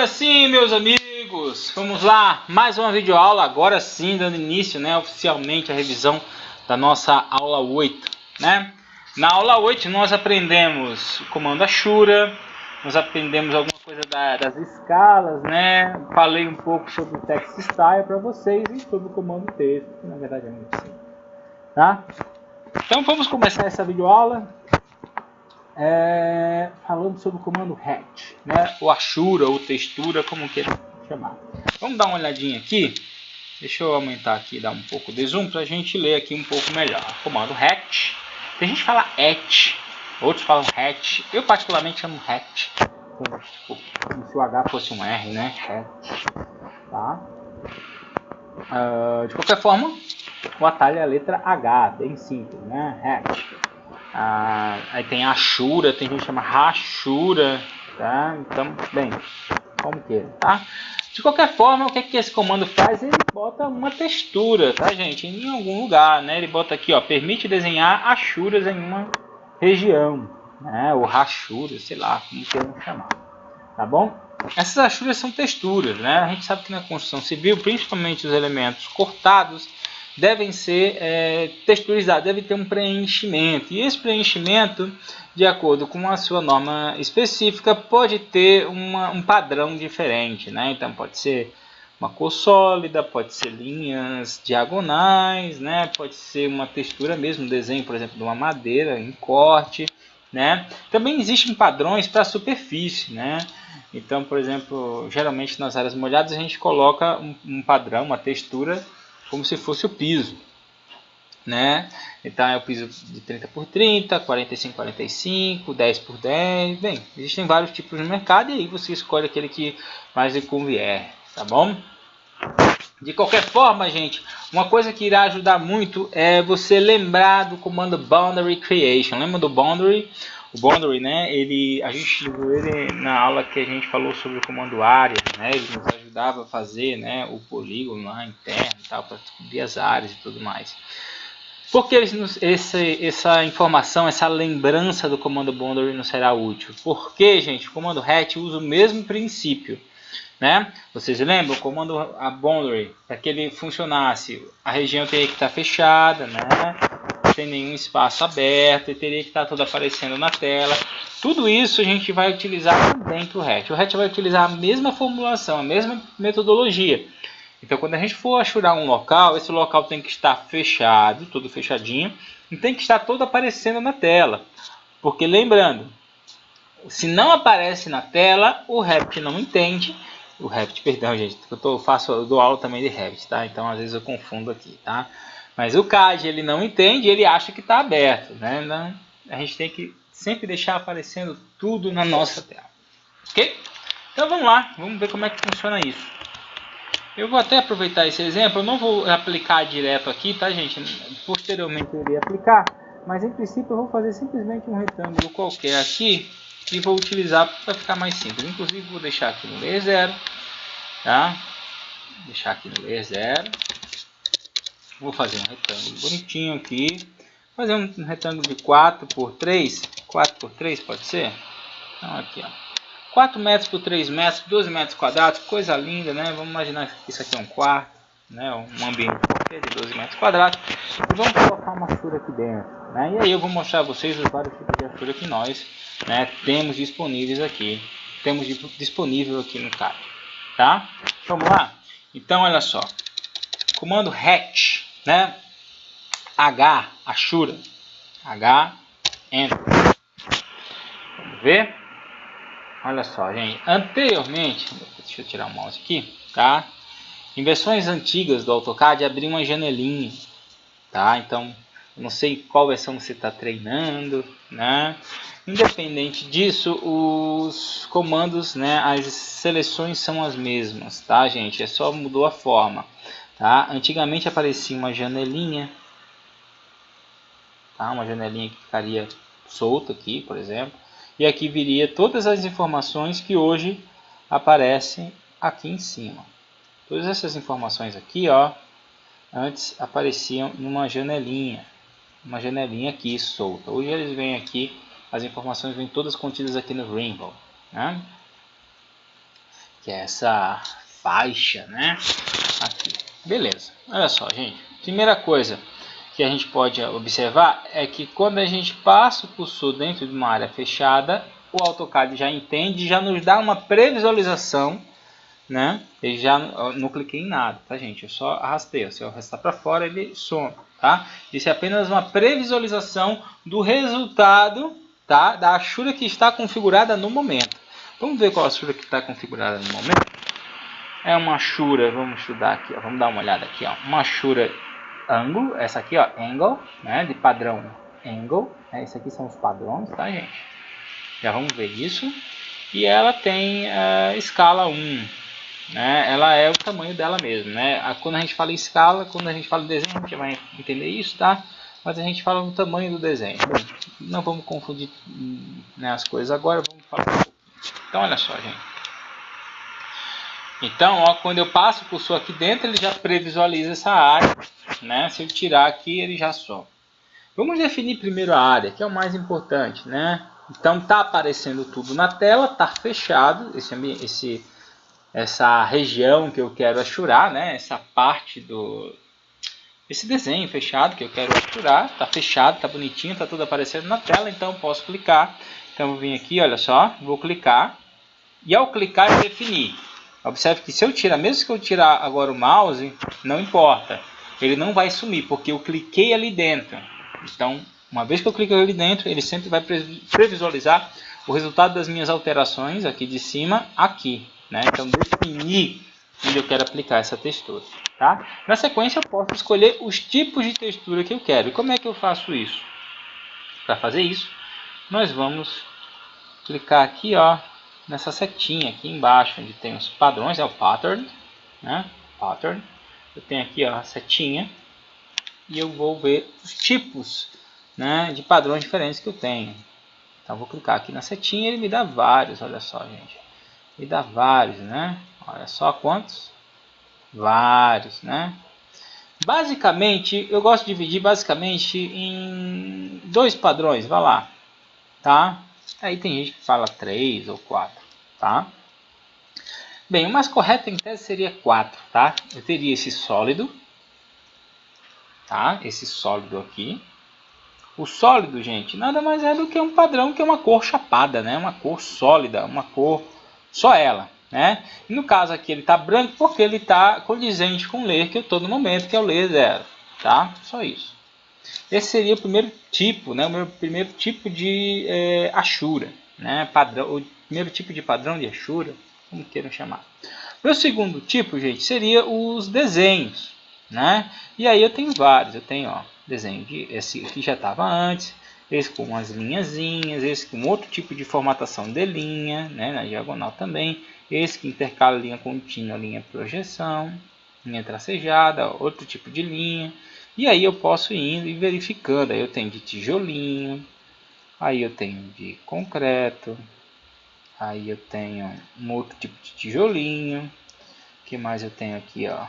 Agora sim, meus amigos, vamos lá, mais uma videoaula, agora sim, dando início, né, oficialmente a revisão da nossa aula 8, né? Na aula 8 nós aprendemos o comando Ashura, nós aprendemos alguma coisa das escalas, né? Falei um pouco sobre o text style para vocês e sobre o comando texto, que na verdade é muito simples, tá? Então vamos começar essa videoaula. Falando sobre o comando hatch, né? O Ashura ou textura, como queiram chamar. Vamos dar uma olhadinha aqui. Deixa eu aumentar aqui, dar um pouco de zoom para a gente ler aqui um pouco melhor. Comando hatch. Tem gente que fala hatch, outros falam hatch. Eu particularmente chamo hatch, tipo, como se o H fosse um R, né? Hatch, tá? De qualquer forma, o atalho é a letra H, bem simples, né? Hatch. Aí tem Ashura, tem gente que chama Rashura, tá? Então, bem, como que tá? De qualquer forma, o que esse comando faz? Ele bota uma textura, tá, gente? Em algum lugar, né? Ele bota aqui, ó, permite desenhar Ashuras em uma região, né? Ou Rashura, sei lá, como queiram chamar, tá bom? Essas Ashuras são texturas, né? A gente sabe que na construção civil, principalmente os elementos cortados, devem ser texturizados, deve ter um preenchimento. E esse preenchimento, de acordo com a sua norma específica, pode ter um padrão diferente, né? Então pode ser uma cor sólida, pode ser linhas diagonais, né? Pode ser uma textura mesmo, um desenho, por exemplo, de uma madeira em corte, né? Também existem padrões para a superfície, né? Então, por exemplo, geralmente nas áreas molhadas a gente coloca um padrão, uma textura, como se fosse o piso, né? Então é o piso de 30 por 30, 45 por 45, 10 por 10. Bem, existem vários tipos no mercado e aí você escolhe aquele que mais lhe convier, tá bom? De qualquer forma, gente, uma coisa que irá ajudar muito é você lembrar do comando Boundary Creation. Lembra do Boundary? O Boundary, né? A gente usou ele na aula que a gente falou sobre o comando área, né? Ele nos ajudava a fazer, né, o polígono lá interno e tal, para descobrir as áreas e tudo mais. Por que essa informação, essa lembrança do comando Boundary não será útil? Porque, gente, o comando hatch usa o mesmo princípio, né? Vocês lembram? O comando boundary, para que ele funcionasse, a região teria que estar fechada, né? Sem nenhum espaço aberto, e teria que estar tudo aparecendo na tela. Tudo isso a gente vai utilizar também para o hatch. O hatch vai utilizar a mesma formulação, a mesma metodologia. Então, quando a gente for achurar um local, esse local tem que estar fechado, tudo fechadinho, e tem que estar todo aparecendo na tela. Porque, lembrando, se não aparece na tela, o Revit não entende. O Revit, perdão, gente, eu dou aula também de Revit, tá? Então, às vezes eu confundo aqui, tá? Mas o CAD, ele não entende, ele acha que está aberto, né? Não, a gente tem que sempre deixar aparecendo tudo na nossa tela, ok? Então, vamos lá, vamos ver como é que funciona isso. Eu vou até aproveitar esse exemplo, eu não vou aplicar direto aqui, tá, gente? Posteriormente eu irei aplicar, mas em princípio eu vou fazer simplesmente um retângulo qualquer aqui e vou utilizar para ficar mais simples. Inclusive vou deixar aqui no layer 0, tá? Deixar aqui no layer 0. Vou fazer um retângulo bonitinho aqui. Fazer um retângulo de 4 por 3. 4 por 3 pode ser? Então aqui, ó. 4 metros por 3 metros, 12 metros quadrados, coisa linda, né? Vamos imaginar que isso aqui é um quarto, né? Um ambiente qualquer de 12 metros quadrados. E vamos colocar uma Ashura aqui dentro, né? E aí eu vou mostrar a vocês os vários tipos de Ashura que nós, né, temos disponíveis aqui. Temos disponível aqui no CAD, tá? Vamos lá? Então, olha só. Comando hatch, né? H, Ashura. H, Enter. Vamos ver? Olha só, gente, anteriormente, deixa eu tirar o mouse aqui, tá? Em versões antigas do AutoCAD, abria uma janelinha, tá? Então, eu não sei qual versão você está treinando, né? Independente disso, os comandos, né, as seleções são as mesmas, tá, gente? É só mudou a forma, tá? Antigamente aparecia uma janelinha, tá? Uma janelinha que ficaria solta aqui, por exemplo. E aqui viria todas as informações que hoje aparecem aqui em cima. Todas essas informações aqui, ó, antes apareciam numa janelinha aqui solta. Hoje eles vêm aqui, as informações vêm todas contidas aqui no Rainbow, né? que é essa faixa, né? Aqui. Beleza. Olha só, gente. Primeira coisa que a gente pode observar é que quando a gente passa o cursor dentro de uma área fechada, o AutoCAD já entende, já nos dá uma previsualização, né? Ele já não cliquei em nada, tá, gente? Eu só arrastei. Se eu arrastar para fora, ele some, tá? Isso é apenas uma previsualização do resultado, tá? Da achura que está configurada no momento. Vamos ver qual a achura que está configurada no momento. É uma achura, vamos estudar aqui, ó, vamos dar uma olhada aqui, ó, uma achura ângulo, essa aqui, ó, angle, né, de padrão angle, né, esses aqui são os padrões, tá, gente? Já vamos ver isso. E ela tem escala 1, né, ela é o tamanho dela mesmo, né? Quando a gente fala em escala, quando a gente fala em desenho, a gente vai entender isso, tá? Mas a gente fala no tamanho do desenho. Bom, não vamos confundir, né, as coisas agora, vamos falar um pouco. Então, olha só, gente. Então, ó, quando eu passo o cursor aqui dentro, ele já previsualiza essa área, né? Se eu tirar aqui, ele já some. Vamos definir primeiro a área, que é o mais importante, né? Então, tá aparecendo tudo na tela, tá fechado essa região que eu quero achurar, né? Essa parte esse desenho fechado que eu quero achurar, tá fechado, tá bonitinho, tá tudo aparecendo na tela, então eu posso clicar. Então, eu vou vir aqui, olha só, vou clicar e ao clicar eu definir. Observe que se eu tirar, mesmo que eu tirar agora o mouse, não importa. Ele não vai sumir, porque eu cliquei ali dentro. Então, uma vez que eu clico ali dentro, ele sempre vai previsualizar o resultado das minhas alterações aqui de cima, aqui, né? Então, definir onde eu quero aplicar essa textura, tá? Na sequência, eu posso escolher os tipos de textura que eu quero. E como é que eu faço isso? Para fazer isso, nós vamos clicar aqui, ó, nessa setinha aqui embaixo, onde tem os padrões, é o pattern, né? Pattern. Eu tenho aqui, ó, a setinha e eu vou ver os tipos, né, de padrões diferentes que eu tenho. Então vou clicar aqui na setinha e ele me dá vários, olha só, gente. Me dá vários, né? Olha só quantos? Vários, né? Basicamente, eu gosto de dividir basicamente em 2 padrões, vai lá, tá? Aí tem gente que fala 3 ou 4, tá? Bem, o mais correto em tese seria 4, tá? Eu teria esse sólido, tá? Esse sólido aqui. O sólido, gente, nada mais é do que um padrão que é uma cor chapada, né? Uma cor sólida, uma cor só ela, né? E no caso aqui ele está branco porque ele está condizente com o layer que eu estou no momento, que é o layer 0, tá? Só isso. Esse seria o primeiro tipo, né? O meu primeiro tipo de achura, né? Padrão, o primeiro tipo de padrão de achura, como queiram chamar. Meu segundo tipo, gente, seria os desenhos, né? E aí eu tenho vários, eu tenho, ó, desenho de esse que já estava antes, esse com umas linhazinhas, esse com outro tipo de formatação de linha, né? Na diagonal também, esse que intercala linha contínua, linha projeção, linha tracejada, outro tipo de linha. E aí eu posso ir indo e verificando. Aí eu tenho de tijolinho, aí eu tenho de concreto, aí eu tenho um outro tipo de tijolinho. O que mais eu tenho aqui, ó?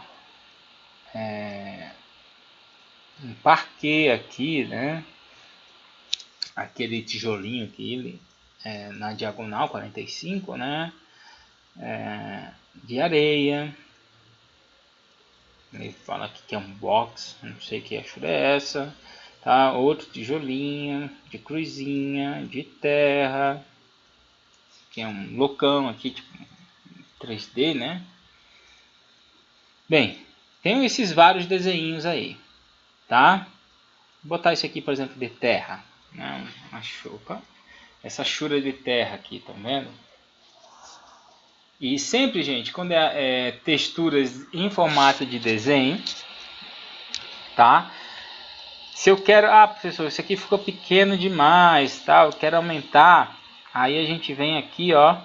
Um parquet aqui, né? Aquele tijolinho aqui na diagonal 45, né? De areia. Ele fala aqui que é um box, não sei que achura é essa, tá? Outro tijolinho de cruzinha, de terra, que é um loucão aqui, tipo 3D, né? Bem, tenho esses vários desenhinhos aí, tá? Vou botar esse aqui, por exemplo, de terra, né? Uma chupa, essa chura de terra aqui, tá vendo? E sempre, gente, quando é texturas em formato de desenho, tá? Se eu quero, professor, isso aqui ficou pequeno demais, tá? Eu quero aumentar. Aí a gente vem aqui, ó,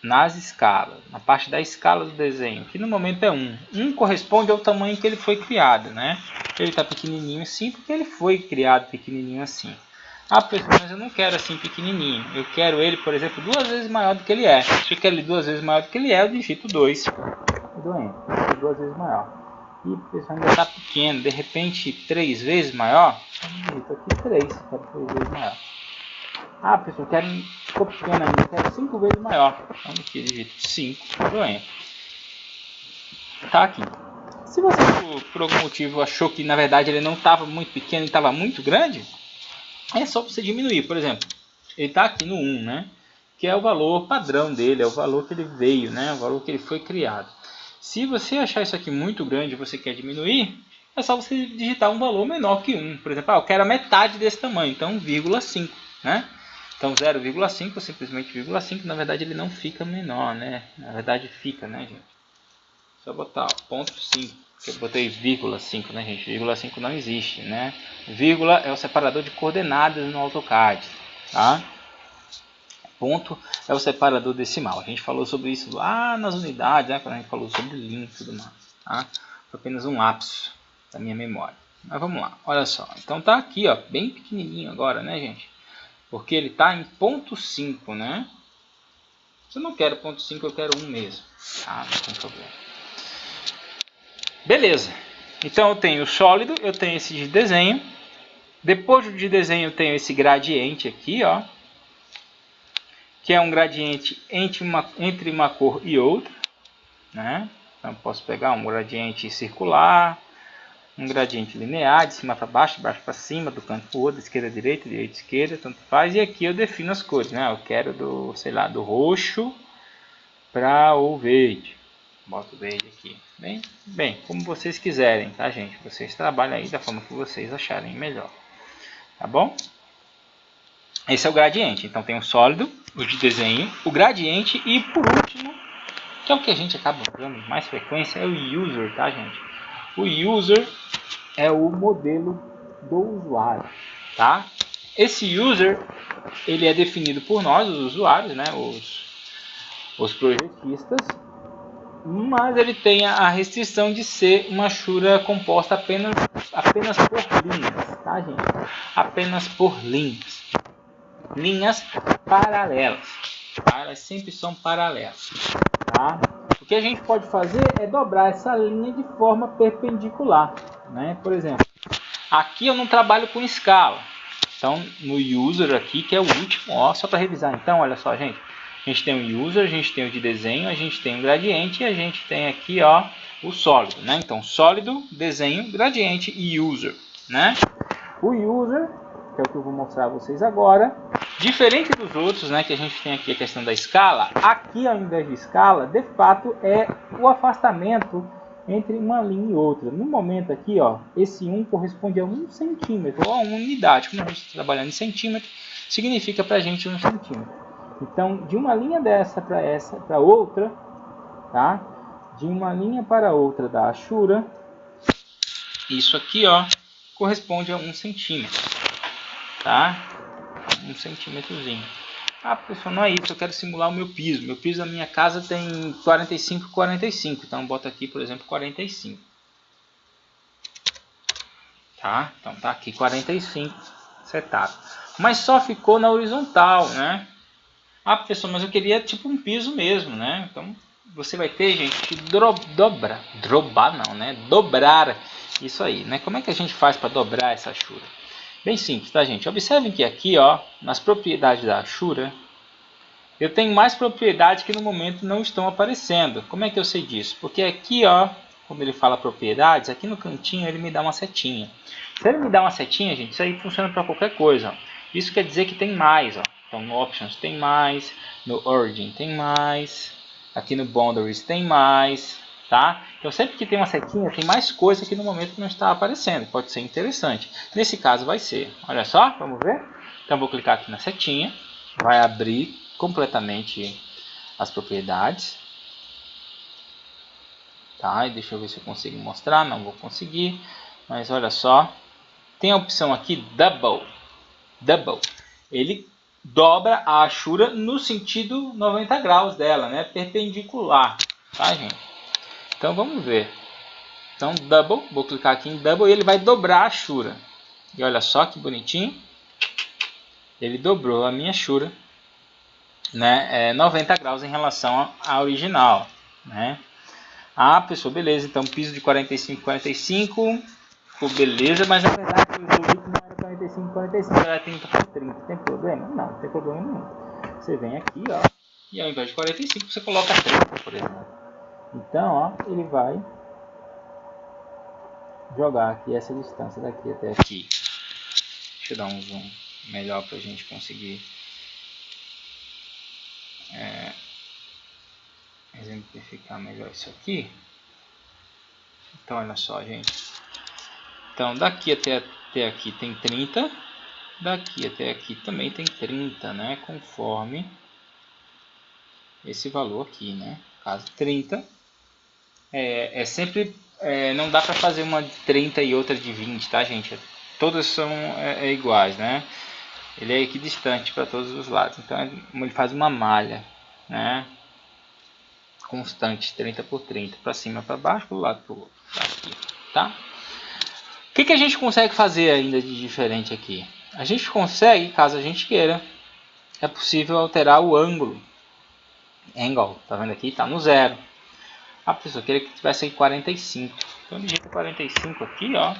nas escalas, na parte da escala do desenho, que no momento é 1. 1 corresponde ao tamanho que ele foi criado, né? Ele está pequenininho assim porque ele foi criado pequenininho assim. Professor, mas eu não quero assim pequenininho. Eu quero ele, por exemplo, 2 vezes maior do que ele é. Se eu quero ele 2 vezes maior do que ele é, eu digito 2. Doente, 2 vezes maior. E o pessoal ainda está pequeno, de repente 3 vezes maior, eu digito aqui 3, quero 3 vezes maior. Pessoal, quero ficou pequeno ainda, eu quero 5 vezes maior. Então aqui eu digito 5, eu entro. Tá aqui. Se você por algum motivo achou que na verdade ele não estava muito pequeno e estava muito grande, é só você diminuir. Por exemplo, ele está aqui no 1, né? Que é o valor padrão dele, é o valor que ele veio, né? O valor que ele foi criado. Se você achar isso aqui muito grande e você quer diminuir, é só você digitar um valor menor que 1. Por exemplo, eu quero a metade desse tamanho, então 1,5, né? Então 0,5 ou simplesmente 0,5, na verdade ele não fica menor, né? Na verdade fica, né, gente? Só botar ó, 0,5, que eu botei 0,5, né, gente? 0,5 não existe, né? Vírgula é o separador de coordenadas no AutoCAD, tá? Ponto é o separador decimal. A gente falou sobre isso lá nas unidades, né? Quando a gente falou sobre linha e tudo mais, tá? Foi apenas um lapso da minha memória. Mas vamos lá, olha só. Então tá aqui, ó, bem pequenininho agora, né, gente? Porque ele tá em 0,5, né? Se eu não quero 0,5, eu quero 1 mesmo. Tá, não tem problema. Beleza. Então eu tenho o sólido, eu tenho esse de desenho. Depois de desenho eu tenho esse gradiente aqui, ó. Que é um gradiente entre uma cor e outra, né? Então eu posso pegar um gradiente circular, um gradiente linear, de cima para baixo, de baixo para cima, do canto para o outro, esquerda, direita, esquerda, tanto faz. E aqui eu defino as cores, né? Eu quero do, sei lá, do roxo para o verde. Boto o verde aqui. Bem, como vocês quiserem, tá, gente? Vocês trabalham aí da forma que vocês acharem melhor. Tá bom? Esse é o gradiente. Então tem o sólido, o de desenho, o gradiente e por último, que é o que a gente acaba usando com mais frequência, é o user, tá, gente? O user é o modelo do usuário, tá? Esse user, ele é definido por nós, os usuários, né? Os projetistas, mas ele tem a restrição de ser uma Ashura composta apenas por linhas, tá, gente? Apenas por linhas. Linhas paralelas, tá? Elas sempre são paralelas, tá? O que a gente pode fazer é dobrar essa linha de forma perpendicular, né? Por exemplo, aqui eu não trabalho com escala, então no user aqui, que é o último, ó, só para revisar. Então, olha só, gente, a gente tem o user, a gente tem o de desenho, a gente tem o gradiente e a gente tem aqui, ó, o sólido, né? Então, sólido, desenho, gradiente e user, né? O user, que é o que eu vou mostrar a vocês agora, diferente dos outros, né, que a gente tem aqui a questão da escala, aqui ao invés de escala, de fato é o afastamento entre uma linha e outra. No momento aqui, ó, esse 1 corresponde a 1 centímetro, ou a uma unidade. Como a gente está trabalhando em centímetro, significa para a gente 1 centímetro. Então, de uma linha dessa para outra, tá? De uma linha para outra da Ashura, isso aqui, ó, corresponde a 1 centímetro, tá? 1 centímetrozinho. Ah, pessoal, não é isso, eu quero simular o meu piso. Meu piso da minha casa tem 45 por 45, então bota aqui, por exemplo, 45. Tá? Então tá aqui 45 setado. Mas só ficou na horizontal, né? Ah, pessoal, mas eu queria tipo um piso mesmo, né? Então você vai ter, gente, que dobrar isso aí, né? Como é que a gente faz para dobrar essa Ashura? Bem simples, tá, gente? Observem que aqui, ó, nas propriedades da Ashura, eu tenho mais propriedades que no momento não estão aparecendo. Como é que eu sei disso? Porque aqui, ó, quando ele fala propriedades, aqui no cantinho ele me dá uma setinha. Se ele me dá uma setinha, gente, isso aí funciona para qualquer coisa, ó. Isso quer dizer que tem mais, ó. Então no Options tem mais, no Origin tem mais, aqui no Boundaries tem mais, tá? Então sempre que tem uma setinha, tem mais coisa que no momento não está aparecendo. Pode ser interessante. Nesse caso vai ser. Olha só, vamos ver? Então vou clicar aqui na setinha, vai abrir completamente as propriedades. Tá, e deixa eu ver se eu consigo mostrar. Não vou conseguir, mas olha só. Tem a opção aqui Double. Double. Ele dobra a Ashura no sentido 90 graus dela, né? Perpendicular, tá, gente? Então vamos ver. Então Double, vou clicar aqui em Double e ele vai dobrar a Ashura. E olha só que bonitinho. Ele dobrou a minha Ashura, né? 90 graus em relação à original, né? Ah, pessoal, beleza. Então piso de 45 45. Ficou beleza, mas na verdade o resolvi que não era 45 45, era 30 por 30. Tem problema? Não, não tem problema nenhum. Você vem aqui, ó, e ao invés de 45 você coloca 30, por exemplo. Então, ó, ele vai jogar aqui essa distância daqui até aqui. Deixa eu dar um zoom melhor para a gente conseguir exemplificar melhor isso aqui. Então, olha só, gente. Então, daqui até aqui tem 30. Daqui até aqui também tem 30, né? Conforme esse valor aqui, né? Caso 30. É sempre... não dá para fazer uma de 30 e outra de 20, tá, gente? Todas são iguais, né? Ele é equidistante para todos os lados. Então, ele faz uma malha, né? Constante, 30 por 30, para cima, para baixo, para o lado, para o outro, aqui, tá? O que a gente consegue fazer ainda de diferente aqui? A gente consegue, caso a gente queira, é possível alterar o ângulo. Angle, tá vendo aqui? Tá no 0. A pessoa queria que tivesse aí 45. Então, digita 45 aqui, ó,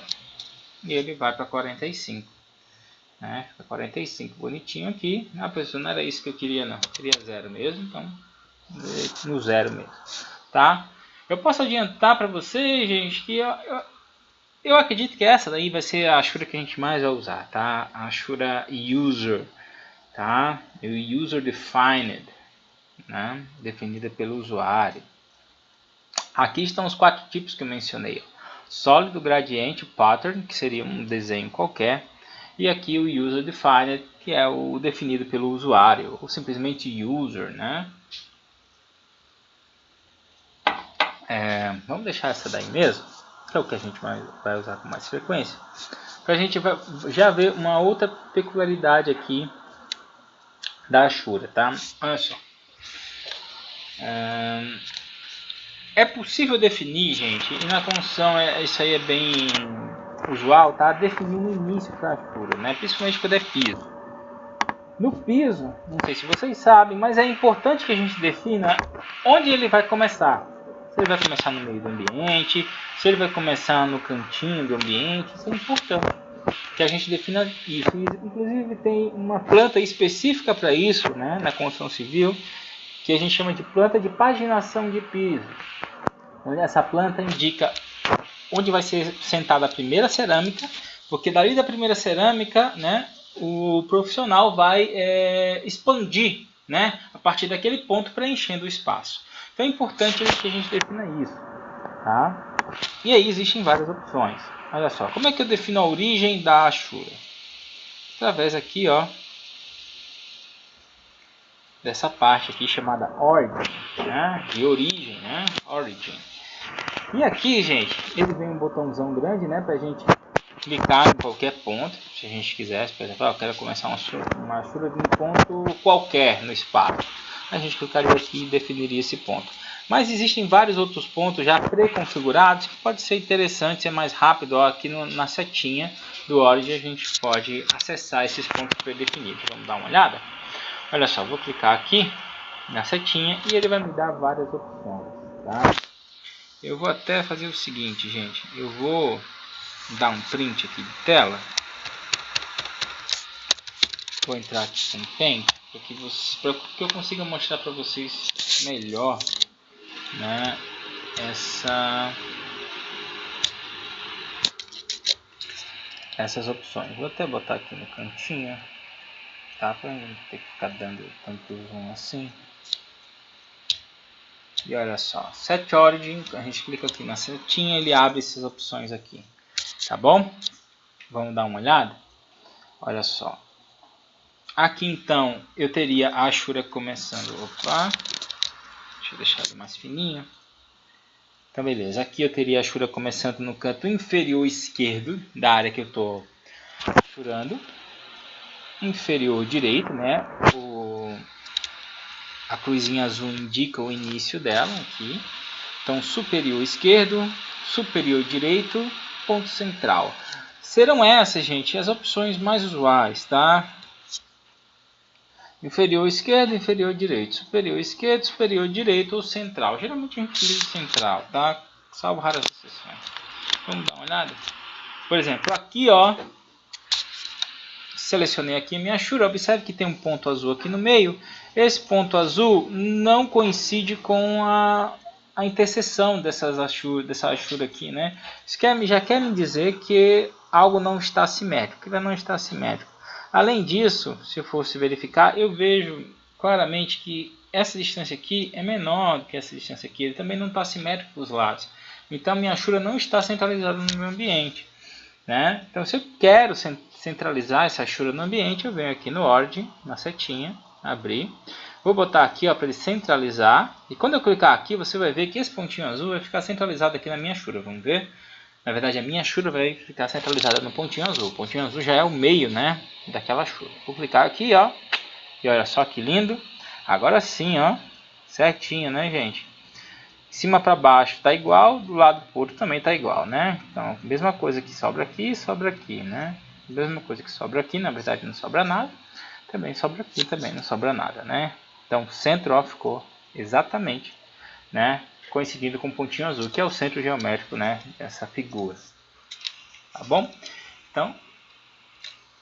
e ele vai para 45. Né? Fica 45 bonitinho aqui. A pessoa não era isso que eu queria, não. Eu queria 0 mesmo, então no 0 mesmo, tá? Eu posso adiantar para vocês, gente, que eu acredito que essa daí vai ser a Ashura que a gente mais vai usar, tá? A Ashura User, tá? O User Defined, né? Definida pelo usuário. Aqui estão os 4 tipos que eu mencionei. Sólido, gradiente, pattern, que seria um desenho qualquer. E aqui o User Defined, que é o definido pelo usuário, ou simplesmente User, né? Vamos deixar essa daí mesmo, que é o que a gente vai usar com mais frequência. Para a gente já ver uma outra peculiaridade aqui da Ashura, tá? Olha só. É possível definir, gente, e na construção isso aí é bem usual, tá? Definir no início da Ashura, né? Principalmente quando é piso. No piso, não sei se vocês sabem, mas é importante que a gente defina onde ele vai começar. Se ele vai começar no meio do ambiente, se ele vai começar no cantinho do ambiente, isso é importante que a gente defina isso. Inclusive tem uma planta específica para isso, né, na construção civil, que a gente chama de planta de paginação de piso. Essa planta indica onde vai ser sentada a primeira cerâmica, porque dali da primeira cerâmica, né, o profissional vai expandir, né, a partir daquele ponto, preenchendo o espaço. Então é importante que a gente defina isso, tá? E aí existem várias opções. Olha só, como é que eu defino a origem da Ashura? Através aqui, ó, dessa parte aqui chamada Origin, né? De origem, né? Origin. E aqui, gente, ele vem um botãozão grande, né, pra gente clicar em qualquer ponto, se a gente quisesse, por exemplo, eu quero começar uma Ashura de um ponto qualquer no espaço. A gente clicaria aqui e definiria esse ponto. Mas existem vários outros pontos já pré-configurados que pode ser interessante, ser mais rápido. Ó, aqui na setinha do Origin a gente pode acessar esses pontos pré-definidos. Vamos dar uma olhada? Olha só, vou clicar aqui na setinha e ele vai me dar várias opções, tá? Eu vou até fazer o seguinte, gente. Eu vou dar um print aqui de tela. Vou entrar aqui com o Paint para que eu consiga mostrar para vocês melhor, né, essas opções. Vou até botar aqui no cantinho, tá? Para não ter que ficar dando tanto zoom assim. E olha só, Set Origin, a gente clica aqui na setinha, ele abre essas opções aqui, tá bom? Vamos dar uma olhada? Olha só. Aqui então eu teria a Ashura começando. Opa! Deixa eu deixar ele mais fininho. Então beleza, aqui eu teria a Ashura começando no canto inferior esquerdo da área que eu estou ashurando. Inferior direito, né? A cruzinha azul indica o início dela aqui. Então superior esquerdo, superior direito, ponto central. Serão essas, gente, as opções mais usuais, tá? Inferior esquerdo, inferior direito, superior esquerdo, superior direito ou central. Geralmente a gente utiliza central, tá? Salvo raras exceções. Vamos dar uma olhada? Por exemplo, aqui, ó, selecionei aqui a minha Ashura. Observe que tem um ponto azul aqui no meio. esse ponto azul não coincide com a interseção dessa achura aqui, né? Isso já quer me dizer que algo não está simétrico, ainda não está simétrico. Além disso, se eu fosse verificar, eu vejo claramente que essa distância aqui é menor do que essa distância aqui. Ele também não está simétrico para os lados. Então, minha achura não está centralizada no meu ambiente, né? Então, se eu quero centralizar essa achura no ambiente, eu venho aqui no Origin, na setinha, abrir. Vou botar aqui para ele centralizar. E quando eu clicar aqui, você vai ver que esse pontinho azul vai ficar centralizado aqui na minha achura. Vamos ver? Na verdade, a minha achura vai ficar centralizada no pontinho azul. O pontinho azul já é o meio, né, daquela achura. Vou clicar aqui, ó. E olha só que lindo. Agora sim, ó. Certinho, né, gente? De cima para baixo está igual, do lado do outro também está igual, né? Então, mesma coisa que sobra aqui, né? Mesma coisa que sobra aqui, na verdade não sobra nada. Também sobra aqui, também não sobra nada, né? Então, o centro ó, ficou exatamente, né, coincidindo com o pontinho azul, que é o centro geométrico, né, dessa figura. Tá bom? Então,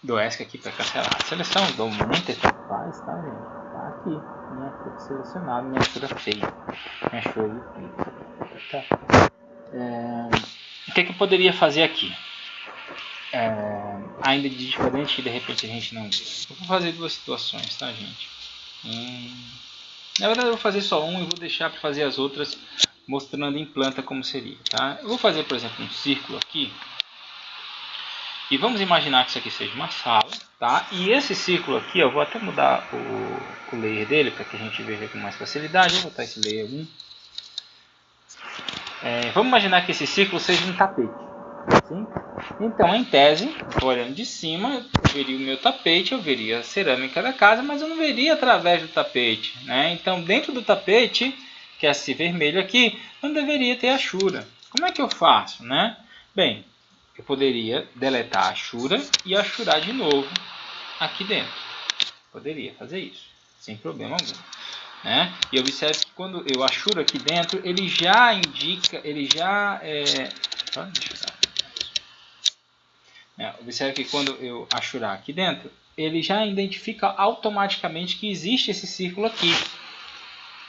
dou ESC aqui para cancelar a seleção, dou um Enter, faz, tá, gente? Tá aqui. Minha achura selecionada, minha achura feia, minha achura feia. Tá. O que eu poderia fazer aqui? Ainda de diferente que de repente a gente não vê. Eu vou fazer duas situações, tá, gente? Na verdade eu vou fazer só um e vou deixar para fazer as outras mostrando em planta como seria, tá? Eu vou fazer, por exemplo, um círculo aqui. E vamos imaginar que isso aqui seja uma sala, tá? E esse círculo aqui, eu vou até mudar o layer dele para que a gente veja com mais facilidade. Eu vou botar esse layer 1. Vamos imaginar que esse círculo seja um tapete. Assim? Então, em tese, olhando de cima, eu veria o meu tapete, eu veria a cerâmica da casa, mas eu não veria através do tapete, né? Então, dentro do tapete, que é esse vermelho aqui, não deveria ter achura. Como é que eu faço, né? Bem, eu poderia deletar a achura e achurar de novo aqui dentro. Poderia fazer isso, sem problema algum, né? E observe que quando eu achuro aqui dentro, ele já indica, observe que quando eu achurar aqui dentro, ele já identifica automaticamente que existe esse círculo aqui.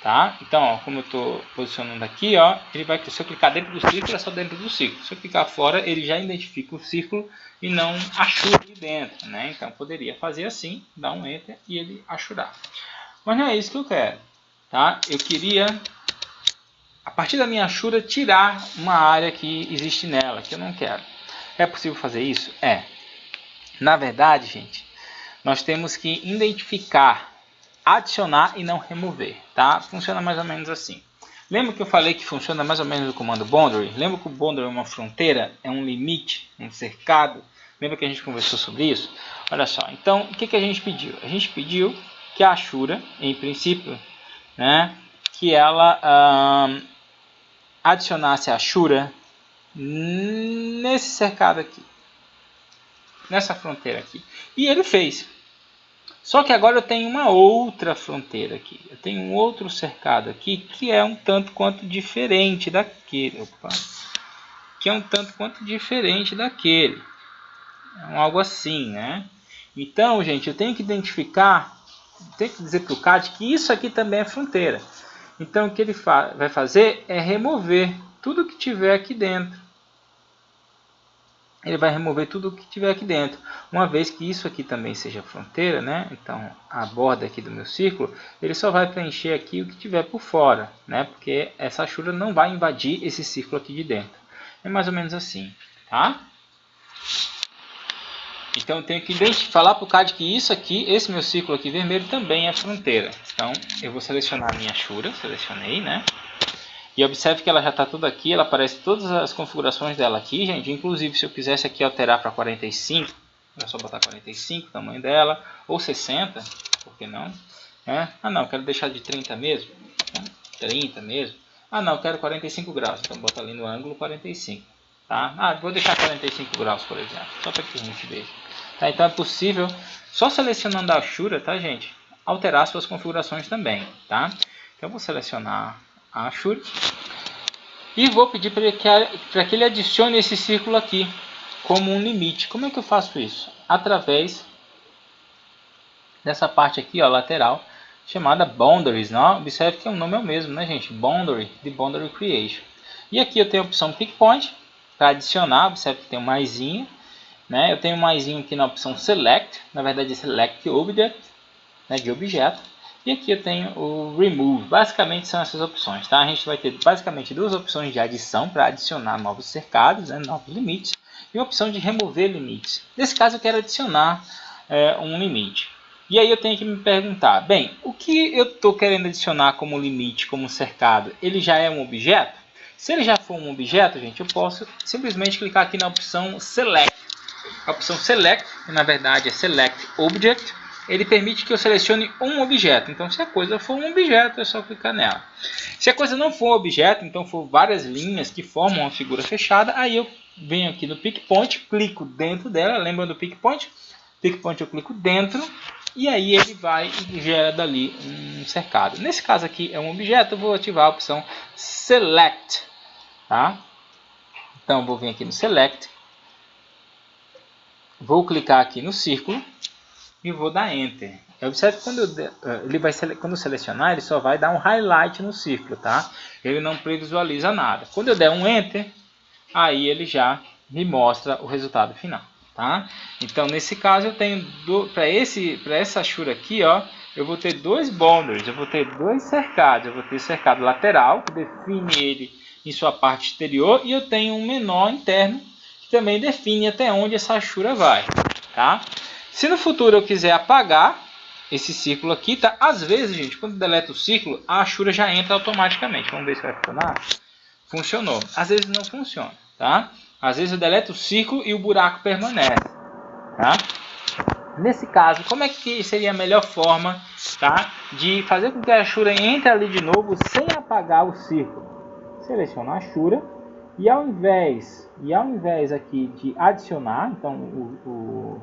Tá? Então, ó, como eu estou posicionando aqui, ó, ele vai, se eu clicar dentro do círculo, é só dentro do círculo. Se eu clicar fora, ele já identifica o círculo e não achura aqui dentro, né? Então, poderia fazer assim, dar um Enter e ele achurar. Mas não é isso que eu quero, tá? Eu queria, a partir da minha achura, tirar uma área que existe nela, que eu não quero. É possível fazer isso? É. Na verdade, gente, nós temos que identificar, adicionar e não remover, tá? Funciona mais ou menos assim. Lembra que eu falei que funciona mais ou menos o comando boundary? Lembra que o boundary é uma fronteira, é um limite, um cercado? Lembra que a gente conversou sobre isso? Olha só, então o que a gente pediu? A gente pediu que a achura, em princípio, né, que ela adicionasse a achura nesse cercado aqui, nessa fronteira aqui. E ele fez. Só que agora eu tenho uma outra fronteira aqui. Eu tenho um outro cercado aqui que é um tanto quanto diferente daquele. Opa. Que é um tanto quanto diferente daquele. É algo assim, né? Então, gente, eu tenho que identificar, tenho que dizer para o CAD que isso aqui também é fronteira. Então, o que ele vai fazer é remover tudo que tiver aqui dentro. Ele vai remover tudo o que tiver aqui dentro. Uma vez que isso aqui também seja fronteira, né? Então, a borda aqui do meu círculo, ele só vai preencher aqui o que tiver por fora, né? Porque essa achura não vai invadir esse círculo aqui de dentro. É mais ou menos assim, tá? Então, eu tenho que falar para o CAD que isso aqui, esse meu círculo aqui vermelho, também é fronteira. Então, eu vou selecionar a minha achura, selecionei, né? E observe que ela já está tudo aqui, ela aparece todas as configurações dela aqui, gente. Inclusive, se eu quisesse aqui alterar para 45, é só botar 45, o tamanho dela, ou 60, por que não? Ah não, quero deixar de 30 mesmo, 30 mesmo. Ah não, quero 45 graus, então bota ali no ângulo 45. Tá? Vou deixar 45 graus, por exemplo, só para que a gente veja. Tá? Então é possível, só selecionando a achura, tá, gente, alterar suas configurações também. Tá? Então eu vou selecionar a achura e vou pedir para que ele adicione esse círculo aqui como um limite. Como é que eu faço isso? Através dessa parte aqui, ó, lateral, chamada Boundaries, não? Observe que o nome é o mesmo, né, gente? Boundary, de Boundary Creation. E aqui eu tenho a opção Pick Point para adicionar, observe que tem um maisinho, né? Eu tenho um maisinho aqui na opção Select, na verdade é Select Object, né, de objeto. E aqui eu tenho o Remove. Basicamente são essas opções, tá? A gente vai ter basicamente duas opções de adição para adicionar novos cercados, né, novos limites, e uma opção de remover limites. Nesse caso eu quero adicionar um limite. E aí eu tenho que me perguntar, bem, o que eu estou querendo adicionar como limite, como cercado, ele já é um objeto? Se ele já for um objeto, gente, eu posso simplesmente clicar aqui na opção Select. A opção Select, que na verdade é Select Object, ele permite que eu selecione um objeto. Então, se a coisa for um objeto, é só clicar nela. Se a coisa não for um objeto, então for várias linhas que formam uma figura fechada, aí eu venho aqui no Pick Point, clico dentro dela, lembra do Pick Point? Pick Point eu clico dentro, e aí ele vai e gera dali um cercado. Nesse caso aqui é um objeto, eu vou ativar a opção Select. Tá? Então, vou vir aqui no Select, vou clicar aqui no círculo, e vou dar Enter. Observe que quando eu selecionar, ele só vai dar um highlight no círculo, tá? Ele não previsualiza nada. Quando eu der um Enter, aí ele já me mostra o resultado final, tá? Então, nesse caso, eu tenho para essa Ashura aqui, ó, eu vou ter dois boundaries, eu vou ter dois cercados. Eu vou ter cercado lateral, que define ele em sua parte exterior, e eu tenho um menor interno, que também define até onde essa Ashura vai, tá? Se no futuro eu quiser apagar esse círculo aqui, tá? Às vezes, gente, quando deleta o círculo, a Ashura já entra automaticamente. Vamos ver se vai funcionar. Funcionou. Às vezes não funciona, tá? Às vezes eu deleto o círculo e o buraco permanece, tá? Nesse caso, como é que seria a melhor forma, tá, de fazer com que a Ashura entre ali de novo sem apagar o círculo? Seleciono a Ashura e ao invés aqui de adicionar, então o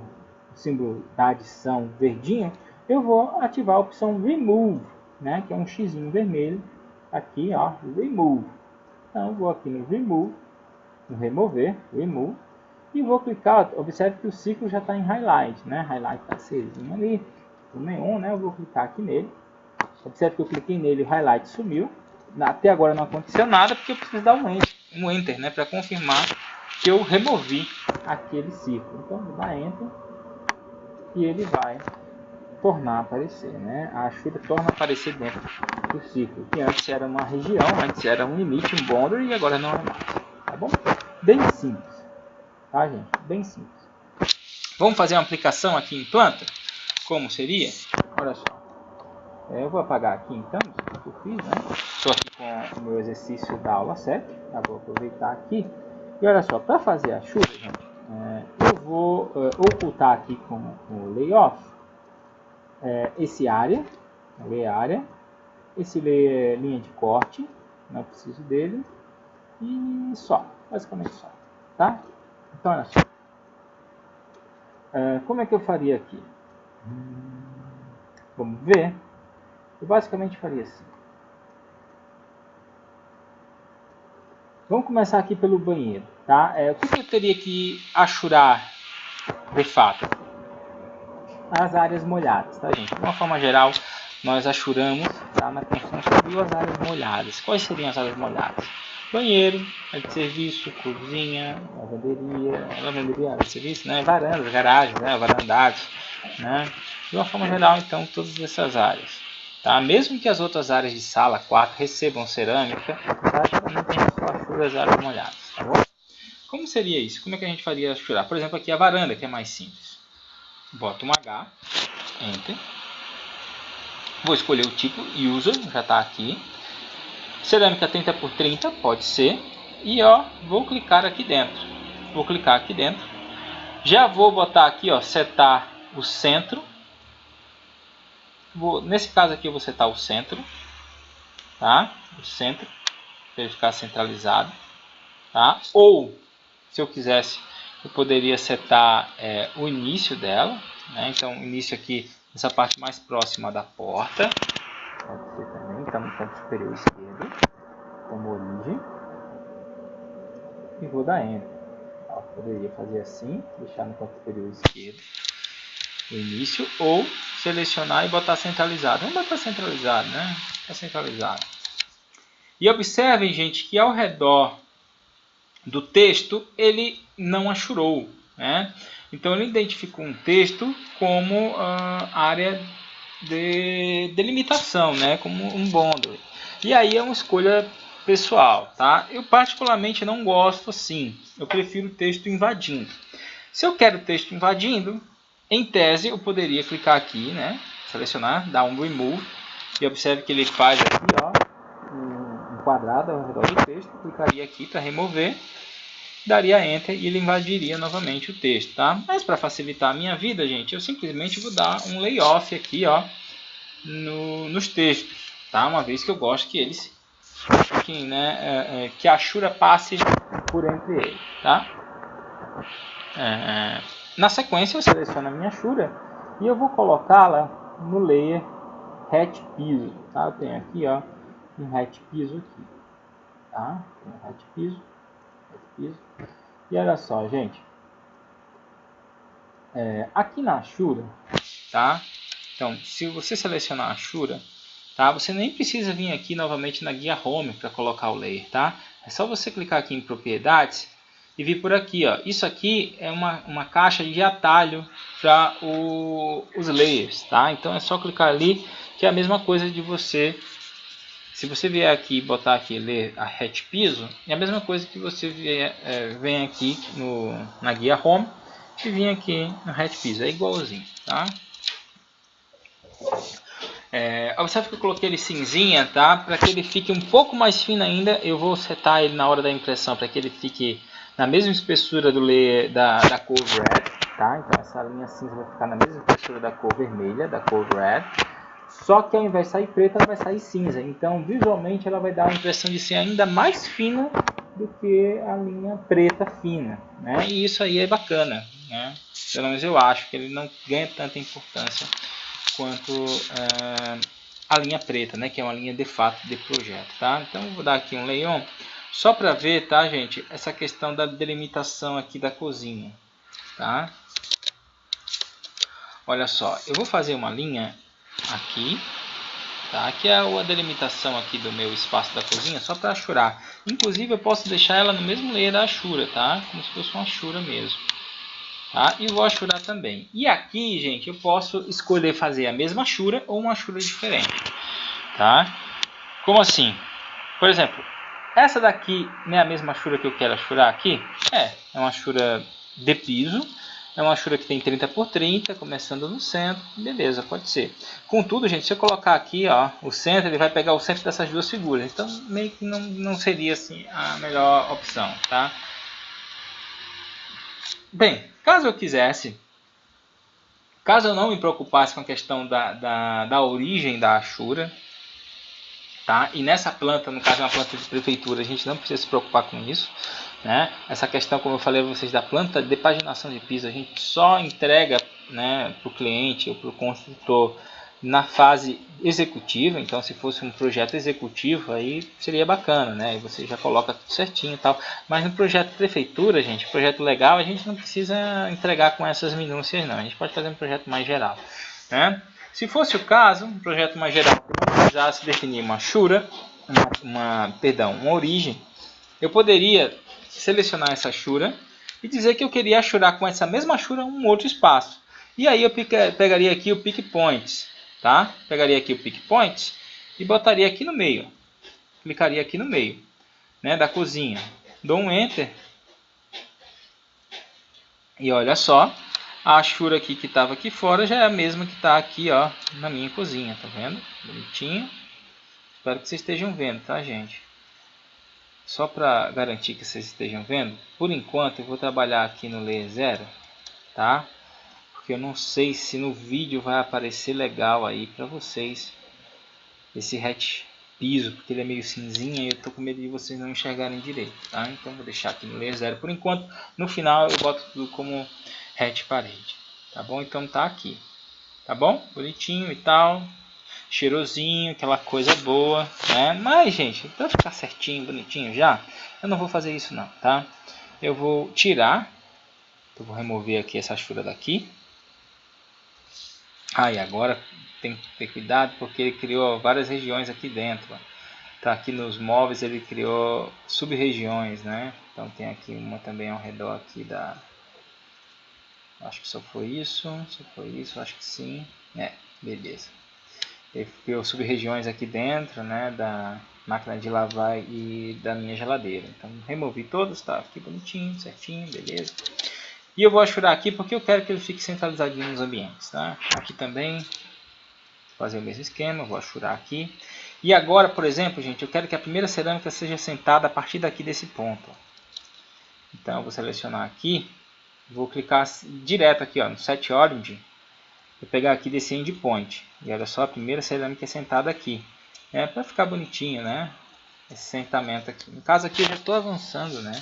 símbolo da adição verdinho, eu vou ativar a opção Remove, né, que é um xizinho vermelho aqui, ó, Remove. Então eu vou aqui no Remove, no Remover, Remove, e vou clicar. Observe que o ciclo já está em Highlight, né? Highlight está acesinho ali, o neon, né? Eu vou clicar aqui nele. Observe que eu cliquei nele, o Highlight sumiu. Até agora não aconteceu nada porque eu preciso dar um Enter, né, para confirmar que eu removi aquele ciclo. Então vou dar Enter e ele vai tornar aparecer, né? A Ashura torna aparecer dentro do ciclo, que antes era uma região, antes era um limite, um boundary, e agora não é mais, tá bom? Bem simples, tá, gente? Bem simples. Vamos fazer uma aplicação aqui em planta? Como seria? Olha só. Eu vou apagar aqui então o que eu fiz, né? Estou aqui com o meu exercício da aula 7, tá? Vou aproveitar aqui. E olha só, para fazer a Ashura, gente, eu vou ocultar aqui com o layoff esse área, esse linha de corte, não preciso dele, e só, basicamente só, tá? Então olha só, como é que eu faria aqui? Vamos ver. Eu basicamente faria assim. Vamos começar aqui pelo banheiro, tá? O que eu teria que achurar de fato? As áreas molhadas, tá, gente? De uma forma geral, nós achuramos, tá, na construção de duas áreas molhadas. Quais seriam as áreas molhadas? Banheiro, área de serviço, cozinha, lavanderia, área de serviço, né? Varandas, garagens, né? Varandados, né? De uma forma geral, então, todas essas áreas. Tá? Mesmo que as outras áreas de sala, quarto, recebam cerâmica, tá? Geralmente a gente só achura as áreas molhadas, tá bom? Como seria isso? Como é que a gente faria achurar? Por exemplo, aqui a varanda, que é mais simples. Boto um H, Enter. Vou escolher o tipo, User, já está aqui. Cerâmica 30 por 30, pode ser. E ó, vou clicar aqui dentro. Vou clicar aqui dentro. Já vou botar aqui, ó, setar o centro. Nesse caso aqui eu vou setar o centro, tá? O centro, para ele ficar centralizado, tá? Ou, se eu quisesse, eu poderia setar o início dela, né? Então, o início aqui, essa parte mais próxima da porta, pode ser também, está no canto superior esquerdo, como origem, e vou dar Enter. Eu poderia fazer assim, deixar no canto superior esquerdo. o início, ou selecionar e botar centralizado. Vamos botar centralizado, né? Tá centralizado. E observem, gente, que ao redor do texto ele não achurou, né? Então ele identificou um texto como área de delimitação, né? Como um boundary. E aí é uma escolha pessoal, tá? Eu particularmente não gosto assim. Eu prefiro o texto invadindo. Se eu quero o texto invadindo, em tese eu poderia clicar aqui, né? Selecionar, dar um remove e observe que ele faz aqui, ó, um quadrado ao redor do texto. Clicaria aqui para remover, daria enter e ele invadiria novamente o texto, tá? Mas para facilitar a minha vida, gente, eu simplesmente vou dar um layoff aqui, ó, nos textos, tá? Uma vez que eu gosto que eles fiquem, né, que a Ashura passe por entre eles, tá? Na sequência eu seleciono a minha Ashura e eu vou colocá-la no layer hatch piso, tá? Eu tenho aqui, ó, um hatch piso aqui, tá? Tem um hatch piso. E olha só, gente, aqui na Ashura, tá? Então, se você selecionar a Ashura, tá? Você nem precisa vir aqui novamente na guia Home para colocar o layer, tá? É só você clicar aqui em propriedades e vir por aqui, ó. Isso aqui é uma caixa de atalho para os layers, tá? Então é só clicar ali, que é a mesma coisa de você. Se você vier aqui e botar aqui ler a hatch piso, é a mesma coisa que você vem aqui na guia Home e vir aqui no hatch piso. É igualzinho, tá? Observe que eu coloquei ele cinzinha, tá? Para que ele fique um pouco mais fino ainda, eu vou setar ele na hora da impressão para que ele fique na mesma espessura do layer da cor red, tá? Então essa linha cinza vai ficar na mesma espessura da cor vermelha, da cor red. Só que ao invés de sair preta, ela vai sair cinza. Então visualmente ela vai dar a impressão de ser ainda mais fina do que a linha preta fina, né? E isso aí é bacana, né? Pelo menos eu acho que ele não ganha tanta importância quanto a linha preta, né, que é uma linha de fato de projeto, tá? Então eu vou dar aqui um layout só para ver, tá, gente, essa questão da delimitação aqui da cozinha, tá? Olha só, eu vou fazer uma linha aqui, tá? Aqui é a delimitação aqui do meu espaço da cozinha, só para achurar. Inclusive eu posso deixar ela no mesmo layer da achura, tá? Como se fosse uma achura mesmo. Tá? E vou achurar também. E aqui, gente, eu posso escolher fazer a mesma achura ou uma achura diferente. Tá? Como assim? Por exemplo, essa daqui não é a mesma achura que eu quero achurar aqui? É uma achura de piso. É uma achura que tem 30 por 30, começando no centro. Beleza, pode ser. Contudo, gente, se eu colocar aqui, ó, o centro, ele vai pegar o centro dessas duas figuras. Então, meio que não seria assim a melhor opção, tá? Bem, caso eu não me preocupasse com a questão da origem da Ashura, tá? E nessa planta, no caso é uma planta de prefeitura, a gente não precisa se preocupar com isso, né? Essa questão, como eu falei a vocês, da planta de paginação de piso, a gente só entrega, né, para o cliente ou para o construtor na fase executiva. Então se fosse um projeto executivo aí seria bacana, né? E você já coloca tudo certinho e tal. Mas no projeto prefeitura, gente, projeto legal, a gente não precisa entregar com essas minúcias não. A gente pode fazer um projeto mais geral, né? Se fosse o caso, um projeto mais geral que não precisasse definir uma achura, uma origem, eu poderia selecionar essa achura e dizer que eu queria achurar com essa mesma achura um outro espaço. E aí eu pegaria aqui o pick points, tá? Pegaria aqui o pick points e botaria aqui no meio. Clicaria aqui no meio, né, da cozinha. Dou um enter. E olha só, a achura aqui que estava aqui fora já é a mesma que está aqui, ó, na minha cozinha, tá vendo? Bonitinho. Espero que vocês estejam vendo, tá, gente? Só para garantir que vocês estejam vendo, por enquanto eu vou trabalhar aqui no layer 0, tá? Porque eu não sei se no vídeo vai aparecer legal aí para vocês esse hatch piso, porque ele é meio cinzinha e eu tô com medo de vocês não enxergarem direito, tá? Então vou deixar aqui no layer 0 por enquanto. No final eu boto tudo como hatch parede, tá bom? Então tá aqui, tá bom? Bonitinho e tal. Cheirosinho, aquela coisa boa, né? Mas, gente, para ficar certinho, bonitinho já, eu não vou fazer isso não, tá? Eu vou tirar, eu vou remover aqui essa achura daqui. Ah, e agora tem que ter cuidado porque ele criou várias regiões aqui dentro. Tá, aqui nos móveis ele criou sub-regiões, né? Então tem aqui uma também ao redor aqui da... Acho que só foi isso, acho que sim. Beleza. Ele criou sub-regiões aqui dentro, né? Da máquina de lavar e da minha geladeira. Então removi todos, tá aqui bonitinho, certinho, beleza. E eu vou achurar aqui porque eu quero que ele fique centralizadinho nos ambientes, tá? Aqui também, fazer o mesmo esquema, vou achurar aqui. E agora, por exemplo, gente, eu quero que a primeira cerâmica seja sentada a partir daqui desse ponto. Então eu vou selecionar aqui, vou clicar direto aqui ó, no Set Origin. Vou pegar aqui desse endpoint. E olha só, a primeira cerâmica é sentada aqui. É para ficar bonitinho, né? Esse sentamento aqui. No caso aqui eu já estou avançando, né?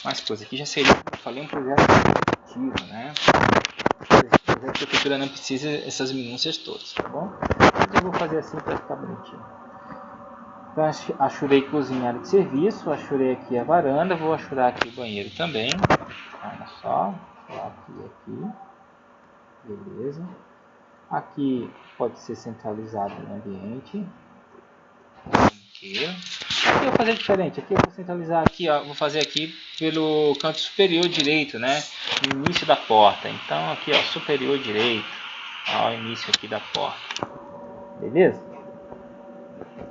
Mais coisa. Aqui já seria, como eu falei, um projeto executivo, né? Esse projeto de arquitetura não precisa essas minúcias todas, tá bom? Mas eu vou fazer assim para ficar bonitinho. Então achurei cozinha e área de serviço, achurei aqui a varanda, vou achurar aqui o banheiro também. Olha só, aqui. Beleza. Aqui pode ser centralizado no ambiente. Aqui eu vou fazer diferente. Aqui eu vou centralizar aqui, ó. Vou fazer aqui pelo canto superior direito, né? No início da porta. Então aqui, ó, superior direito. Ó, o início aqui da porta. Beleza?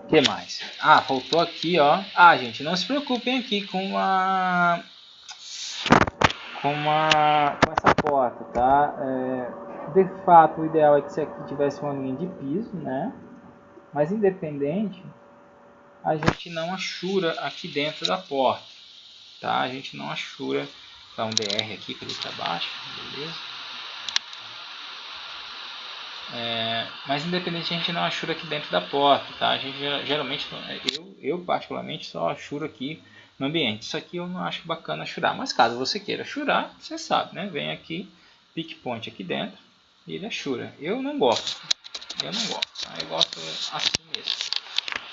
O que mais? Ah, faltou aqui, ó. Ah, gente, não se preocupem aqui com essa porta, tá? De fato, o ideal é que se aqui tivesse uma linha de piso, né? Mas independente, a gente não achura aqui dentro da porta, tá? A gente não achura. Dá um DR aqui para ele para baixo, beleza? Mas independente, a gente não achura aqui dentro da porta, tá? A gente geralmente, eu particularmente só achuro aqui no ambiente. Isso aqui eu não acho bacana achurar, mas caso você queira achurar, você sabe, né? Vem aqui, pick point aqui dentro e ele achura. Eu não gosto, tá? Eu gosto assim mesmo,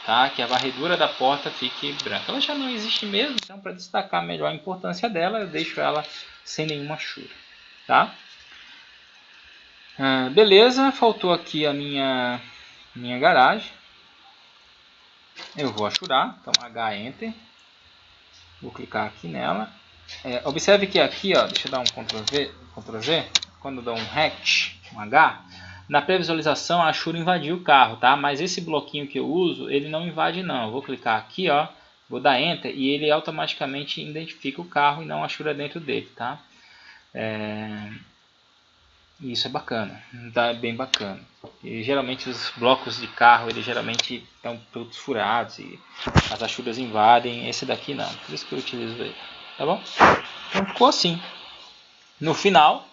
tá? Que a varredura da porta fique branca. Ela já não existe mesmo, então para destacar melhor a importância dela, eu deixo ela sem nenhuma achura, tá? Beleza, faltou aqui a minha garagem. Eu vou achurar, então H Enter. Vou clicar aqui nela. Observe que aqui, ó, deixa eu dar um Ctrl Z, quando eu dou um hatch, um H, na pré-visualização a achura invadiu o carro, tá? Mas esse bloquinho que eu uso, ele não invade não. Eu vou clicar aqui, ó, vou dar Enter e ele automaticamente identifica o carro e não achura dentro dele, tá? Isso é bacana, tá bem bacana. E geralmente os blocos de carro, eles geralmente estão todos furados e as achuras invadem. Esse daqui não, por isso que eu utilizo ele, tá bom? Então ficou assim. No final,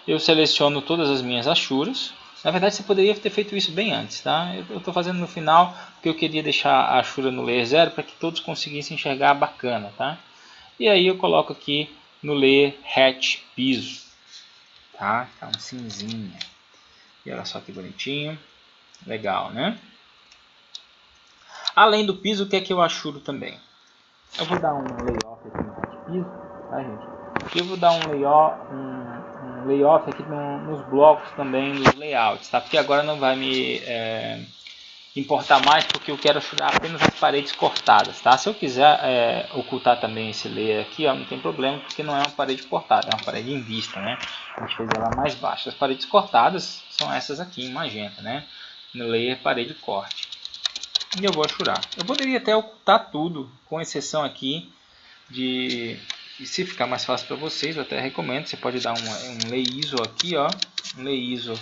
eu seleciono todas as minhas achuras. Na verdade, você poderia ter feito isso bem antes, tá? Eu estou fazendo no final porque eu queria deixar a achura no layer 0 para que todos conseguissem enxergar bacana, tá? E aí eu coloco aqui no layer hatch piso, tá? Tá um cinzinha. E olha só que bonitinho. Legal, né? Além do piso, o que é que eu achuro também? Eu vou dar um layoff aqui no piso, tá, gente? E eu vou dar um layoff aqui nos blocos também, nos layouts, tá? Porque agora não vai me importar mais, porque eu quero achurar apenas as paredes cortadas, tá? Se eu quiser ocultar também esse layer aqui, ó, não tem problema, porque não é uma parede cortada, é uma parede em vista, né? A gente fez ela mais baixa. As paredes cortadas são essas aqui em magenta, né? No layer parede corte. E eu vou achurar. Eu poderia até ocultar tudo, com exceção aqui de... E se ficar mais fácil para vocês, eu até recomendo, você pode dar um lay ISO aqui, ó, um lay ISO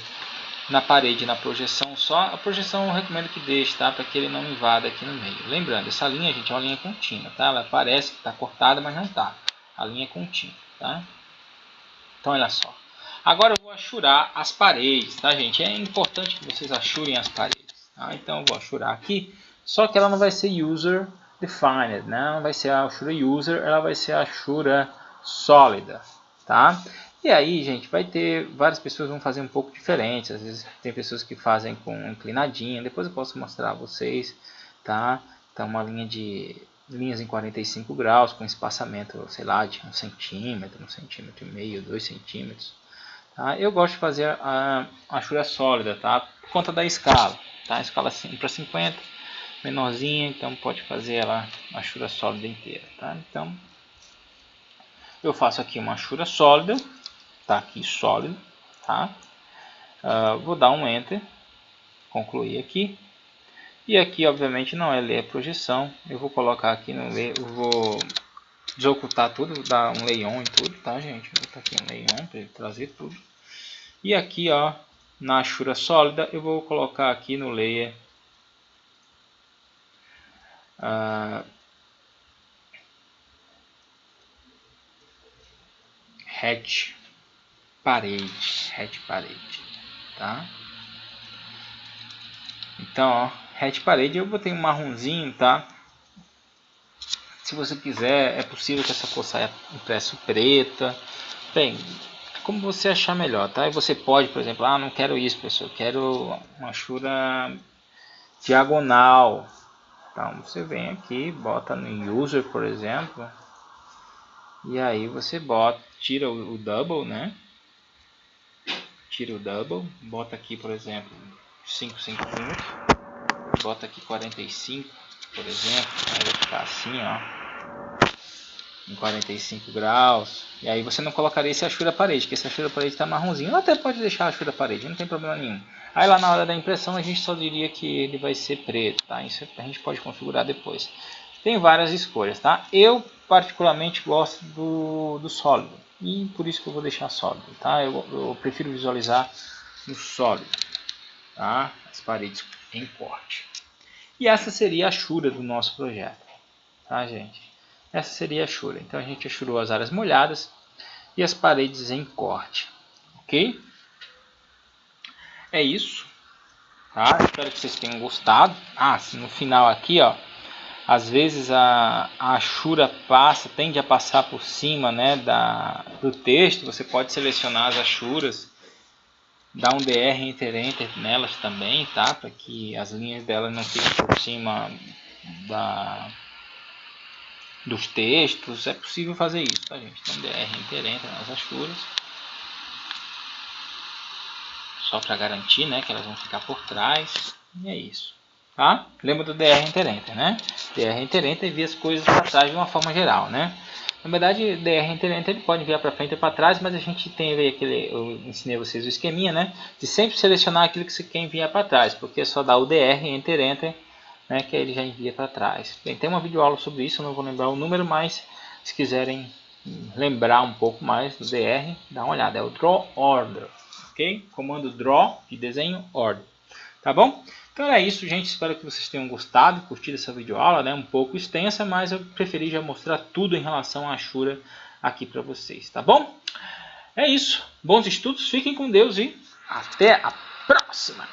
na parede, na projeção só. A projeção eu recomendo que deixe, tá? Para que ele não invada aqui no meio. Lembrando, essa linha, gente, é uma linha contínua, tá? Ela parece que está cortada, mas não está. A linha é contínua, tá? Então, olha só. Agora eu vou achurar as paredes, tá, gente? É importante que vocês achurem as paredes, tá? Então, eu vou achurar aqui. Só que ela não vai ser user defined, né? Não vai ser a achura user, ela vai ser a achura sólida, tá? E aí, gente, vai ter várias pessoas vão fazer um pouco diferente. Às vezes tem pessoas que fazem com inclinadinha. Depois eu posso mostrar a vocês, tá? Então, uma linhas em 45 graus com espaçamento, sei lá, de 1 centímetro, 1,5 cm, 2 centímetros, Tá? Eu gosto de fazer a Ashura sólida, tá? Por conta da escala. Tá? A escala 1/50, menorzinha, então pode fazer ela a Ashura sólida inteira. Tá? Então, eu faço aqui uma Ashura sólida, tá aqui sólido, tá? Vou dar um Enter, concluir aqui. E aqui, obviamente, não é ler projeção. Eu vou colocar aqui no ler, eu vou desocultar tudo, dar um layout em tudo, tá, gente? Vou botar aqui um layout para ele trazer tudo. E aqui, ó, na Ashura sólida, eu vou colocar aqui no layer hatch parede, tá? Então, ó, hatch parede eu botei um marronzinho, tá? Se você quiser, é possível que essa cor saia impresso preta. Bem, como você achar melhor, tá? E você pode, por exemplo, não quero isso, pessoal, eu quero uma Ashura diagonal. Então, você vem aqui, bota no user, por exemplo, e aí você tira o double, né? Tira o double, bota aqui, por exemplo, 5 centímetros, bota aqui 45, por exemplo, aí vai ficar assim, ó, em 45 graus. E aí você não colocaria esse Ashura parede, que esse Ashura parede está marronzinho. Ou até pode deixar a Ashura parede, não tem problema nenhum. Aí lá na hora da impressão a gente só diria que ele vai ser preto, tá? Isso a gente pode configurar depois. Tem várias escolhas, tá? Eu particularmente gosto do sólido, e por isso que eu vou deixar sólido, tá? Eu prefiro visualizar no sólido, tá? As paredes em corte. E essa seria a Ashura do nosso projeto, tá, gente? Essa seria a Ashura. Então a gente achurou as áreas molhadas e as paredes em corte, ok? É isso, tá? Espero que vocês tenham gostado. No final aqui, ó, às vezes a Ashura tende a passar por cima, né, do texto. Você pode selecionar as Ashuras, dar um DR Enter nelas também, tá? Para que as linhas delas não fiquem por cima dos textos. É possível fazer isso, tá, gente? Então DR Enter nas Ashuras, só para garantir, né, que elas vão ficar por trás. E é isso, tá? Lembra do DR Enter, né? DR Enter envia as coisas para trás de uma forma geral, né? Na verdade, DR Enter ele pode enviar para frente ou para trás, mas a gente tem eu ensinei vocês o esqueminha, né? De sempre selecionar aquilo que você quer enviar para trás, porque é só dar o DR Enter, né? Que aí ele já envia para trás. Bem, tem uma videoaula sobre isso, eu não vou lembrar o número, mas se quiserem lembrar um pouco mais do DR, dá uma olhada. É o Draw Order, ok? Comando Draw de desenho Order, tá bom? Então é isso, gente. Espero que vocês tenham gostado, curtido essa videoaula, né? Um pouco extensa, mas eu preferi já mostrar tudo em relação à Ashura aqui para vocês, tá bom? É isso. Bons estudos, fiquem com Deus e até a próxima!